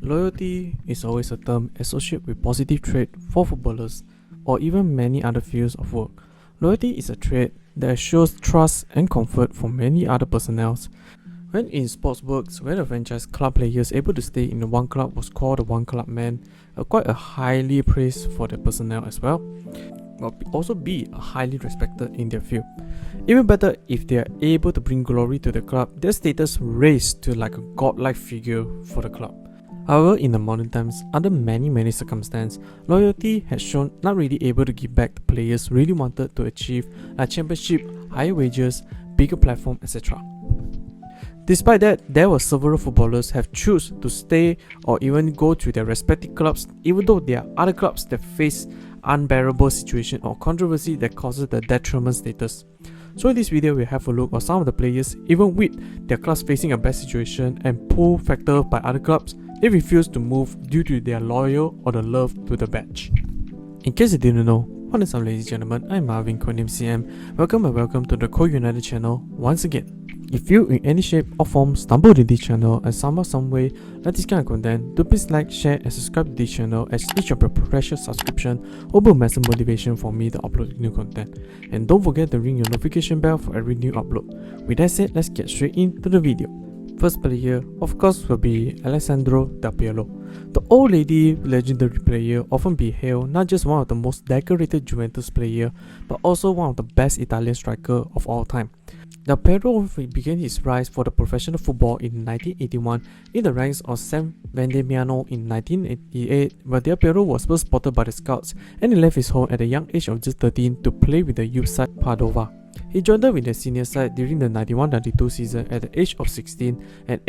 Loyalty is always a term associated with positive trait for footballers or even many other fields of work. Loyalty is a trait that shows trust and comfort for many other personnel. When in sports works, where a franchise club player is able to stay in the one club was called the one club man, quite a highly praised for their personnel as well, but also be highly respected in their field. Even better, if they are able to bring glory to the club, their status raised to like a godlike figure for the club. However, in the modern times, under many circumstances, loyalty has shown not really able to give back the players really wanted to achieve a championship, higher wages, bigger platform, etc. Despite that, there were several footballers have choose to stay or even go to their respective clubs, even though there are other clubs that face unbearable situation or controversy that causes the detriment status. So in this video, we'll have a look at some of the players, even with their clubs facing a bad situation and pull factor by other clubs, they refuse to move due to their loyal or the love to the badge. In case you didn't know, what is up ladies and gentlemen, I'm Marvin, codename CM. Welcome to the United channel once again. If you in any shape or form stumbled in this channel and somehow some way like this kind of content, do please like, share and subscribe to this channel, as each of your precious subscription will be massive motivation for me to upload new content. And don't forget to ring your notification bell for every new upload. With that said, let's get straight into the video. First player, of course, will be Alessandro Del Piero. The old lady legendary player often be hailed not just one of the most decorated Juventus player, but also one of the best Italian striker of all time. Del Piero began his rise for the professional football in 1981 in the ranks of San Vendemiano in 1988, where Del Piero was first spotted by the scouts and he left his home at the young age of just 13 to play with the youth side Padova. He joined up with the senior side during the 91-92 season at the age of 16 and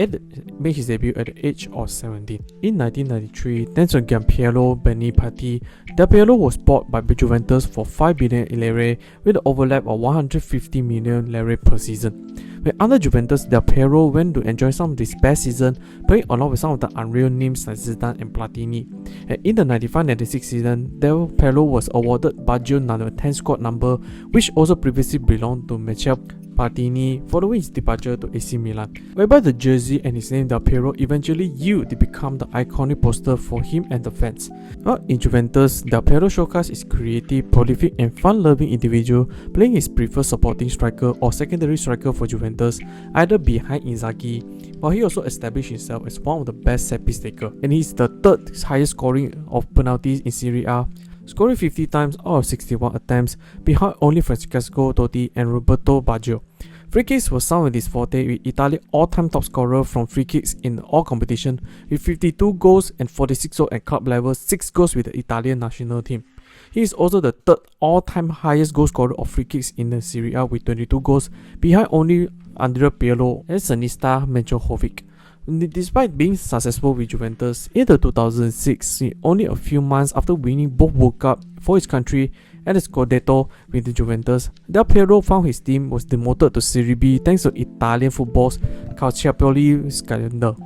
made his debut at the age of 17. In 1993, thanks to Gianpiero Benipati, Del Piero was bought by Juventus for 5 billion lire with an overlap of 150 million lire per season. When under Juventus, Del Piero went to enjoy some of his best season, playing along with some of the unreal names like Zidane and Platini. And in the 95-96 season, Del Piero was awarded Baggio number 10 squad number, which also previously belonged to Michel Platini following his departure to AC Milan, whereby the jersey and his name Del Piero eventually yielded to become the iconic poster for him and the fans. But in Juventus, Del Piero showcased his creative, prolific and fun-loving individual, playing his preferred supporting striker or secondary striker for Juventus, either behind Inzaghi, while he also established himself as one of the best set-piece takers, and he's the third highest scoring of penalties in Serie A, scoring 50 times out of 61 attempts, behind only Francesco Totti and Roberto Baggio. Free kicks was some of his forte, with Italy's all-time top scorer from free kicks in all competition, with 52 goals and 46 goals at club level, 6 goals with the Italian national team. He is also the third all-time highest goal scorer of free kicks in the Serie A with 22 goals, behind only Andrea Pirlo and Sinisa Mitrovic. Despite being successful with Juventus in the 2006, only a few months after winning both World Cup for his country and the Scudetto with the Juventus, Del Piero found his team was demoted to Serie B thanks to Italian football's Calciopoli scandal.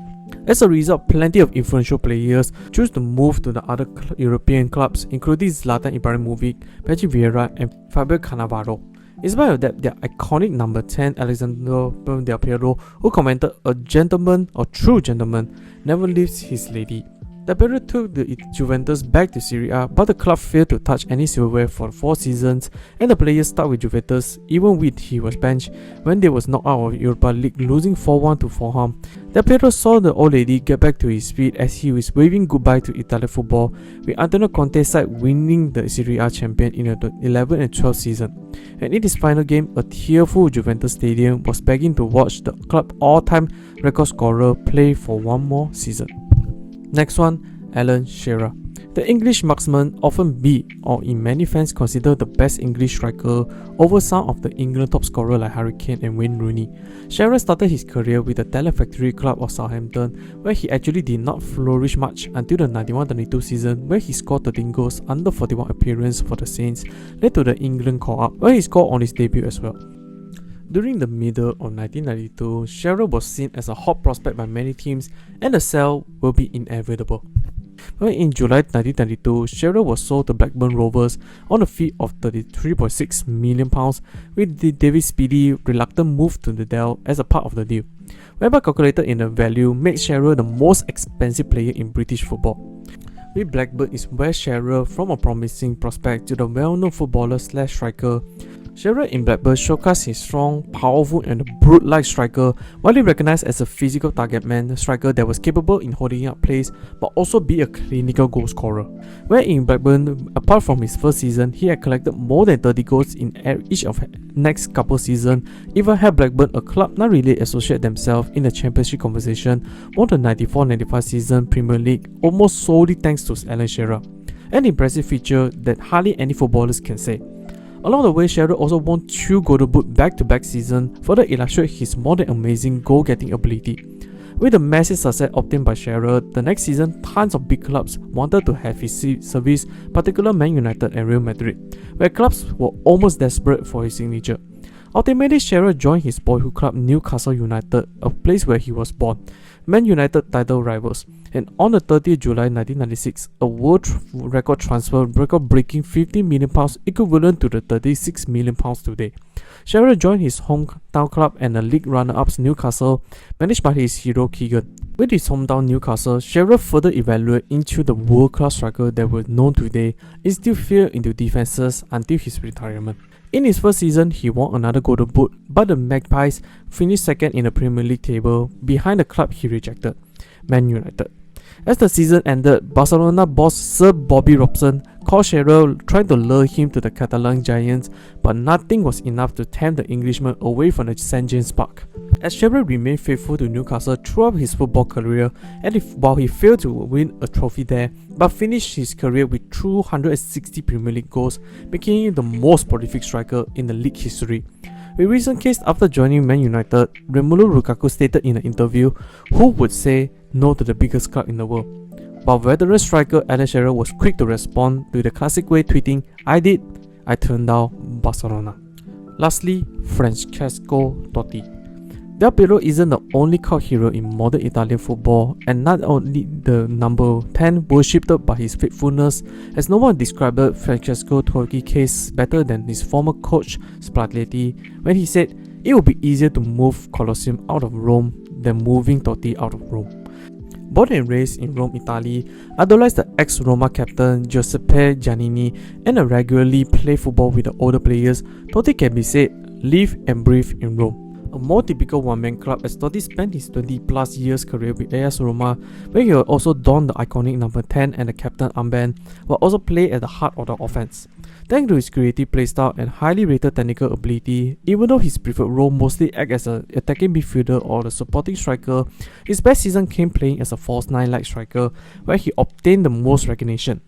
As a result, plenty of influential players chose to move to the other European clubs, including Zlatan Ibrahimovic, Patrick Vieira and Fabio Cannavaro. In spite of that, their iconic number 10 Alessandro Del Piero, who commented, "A gentleman, or true gentleman, never leaves his lady." Del Piero took the Juventus back to Serie A, but the club failed to touch any silverware for 4 seasons, and the player stuck with Juventus even when he was benched when they was knocked out of Europa League, losing 4-1 to Fulham. Del Piero saw the old lady get back to his feet as he was waving goodbye to Italian football, with Antonio Conte's side winning the Serie A champion in the 11 and 12 season. And in his final game, a tearful Juventus stadium was begging to watch the club all-time record scorer play for one more season. Next one, Alan Shearer. The English marksman often be, or in many fans considered, the best English striker over some of the England top scorers like Harry Kane and Wayne Rooney. Shearer started his career with the Talent Factory club of Southampton, where he actually did not flourish much until the 91-92 season, where he scored 13 goals under 41 appearances for the Saints, led to the England call-up, where he scored on his debut as well. During the middle of 1992, Shearer was seen as a hot prospect by many teams, and the sale will be inevitable. But in July 1992, Shearer was sold to Blackburn Rovers on a fee of £33.6 million, with the David Speedy reluctant move to the Dell as a part of the deal. whereby calculated in a value makes Shearer the most expensive player in British football. With Blackburn is where Shearer, from a promising prospect to the well-known footballer/striker, Shearer in Blackburn showcased his strong, powerful and brute-like striker, widely recognised as a physical target man striker that was capable in holding up plays but also be a clinical goal scorer. Where in Blackburn, apart from his first season, he had collected more than 30 goals in each of next couple seasons, even had Blackburn, a club not really associate themselves in the championship conversation, won the 94-95 season Premier League almost solely thanks to Alan Shearer, an impressive feature that hardly any footballers can say. Along the way, Shearer also won 2 Golden Boot back-to-back seasons, further illustrate his more than amazing goal-getting ability. With the massive success obtained by Shearer, the next season tons of big clubs wanted to have his service, particularly Man United and Real Madrid, where clubs were almost desperate for his signature. Ultimately, Shearer joined his boyhood club Newcastle United, a place where he was born, Man United title rivals, and on the 30th July 1996, a world record transfer record-breaking £50 million, equivalent to the £36 million today. Shearer joined his hometown club and the league runner-ups Newcastle, managed by his hero Keegan. With his hometown Newcastle, Shearer further evaluated into the world-class striker that was known today, instilled fear into defenses until his retirement. In his first season, he won another Golden Boot, but the Magpies finished second in the Premier League table, behind the club he rejected, Man United. As the season ended, Barcelona boss Sir Bobby Robson called Shearer, trying to lure him to the Catalan Giants, but nothing was enough to tempt the Englishman away from the St James Park. As Shearer remained faithful to Newcastle throughout his football career, and while he failed to win a trophy there, but finished his career with 260 Premier League goals, making him the most prolific striker in the league history. With recent case after joining Man United, Romelu Lukaku stated in an interview, "Who would say no to the biggest club in the world?" While veteran striker Alan Shearer was quick to respond to the classic way, tweeting, "I did, I turned down Barcelona." Lastly, Francesco Totti. Del Piero isn't the only cult hero in modern Italian football, and not only the number 10 worshipped by his faithfulness, as no one described Francesco Totti's case better than his former coach Spalletti when he said, "It would be easier to move Colosseum out of Rome than moving Totti out of Rome." Born and raised in Rome, Italy, idolized the ex-Roma captain Giuseppe Giannini, and regularly play football with the older players, Totti can be said live and breathe in Rome. A more typical one-man club, as Totti spent his 20-plus years career with AS Roma, where he will also don the iconic number 10 and the captain armband, while also play at the heart of the offense. Thanks to his creative playstyle and highly rated technical ability, even though his preferred role mostly acts as an attacking midfielder or the supporting striker, his best season came playing as a false nine-like striker, where he obtained the most recognition.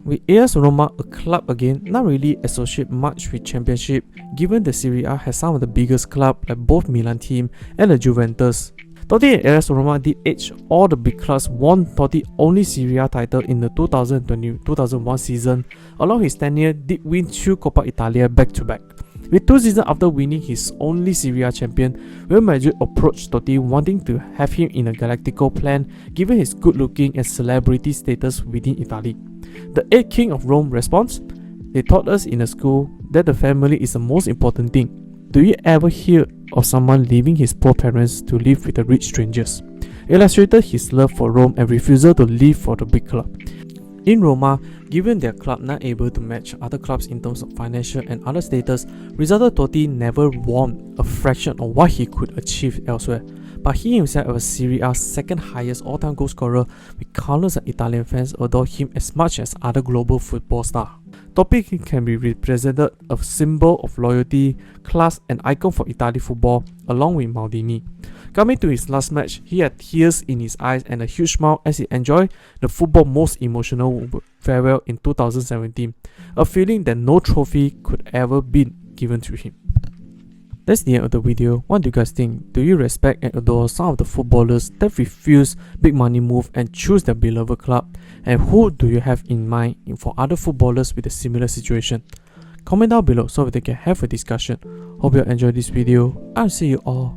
With AS Roma, a club again not really associated much with championship, given the Serie A has some of the biggest clubs like both Milan team and the Juventus. Totti and AS Roma did edge all the big clubs, won Totti's only Serie A title in the 2020-2021 season. Along his tenure, did win 2 Coppa Italia back-to-back. With 2 seasons after winning his only Serie A champion, Real Madrid approached Totti wanting to have him in a Galactico plan, given his good-looking and celebrity status within Italy. The 8th King of Rome responds, "They taught us in the school that the family is the most important thing. Do you ever hear of someone leaving his poor parents to live with the rich strangers?" Illustrated his love for Rome and refusal to leave for the big club. In Roma, given their club not able to match other clubs in terms of financial and other status, resulted Totti never won a fraction of what he could achieve elsewhere. But he himself was Serie A's second highest all-time goal scorer, with countless Italian fans adore him as much as other global football stars. Totti can be represented a symbol of loyalty, class and icon for Italian football, along with Maldini. Coming to his last match, he had tears in his eyes and a huge smile as he enjoyed the football's most emotional farewell in 2017, a feeling that no trophy could ever be given to him. That's the end of the video. What do you guys think? Do you respect and adore some of the footballers that refuse big money move and choose their beloved club? And who do you have in mind for other footballers with a similar situation? Comment down below so that we can have a discussion. Hope you enjoyed this video. I'll see you all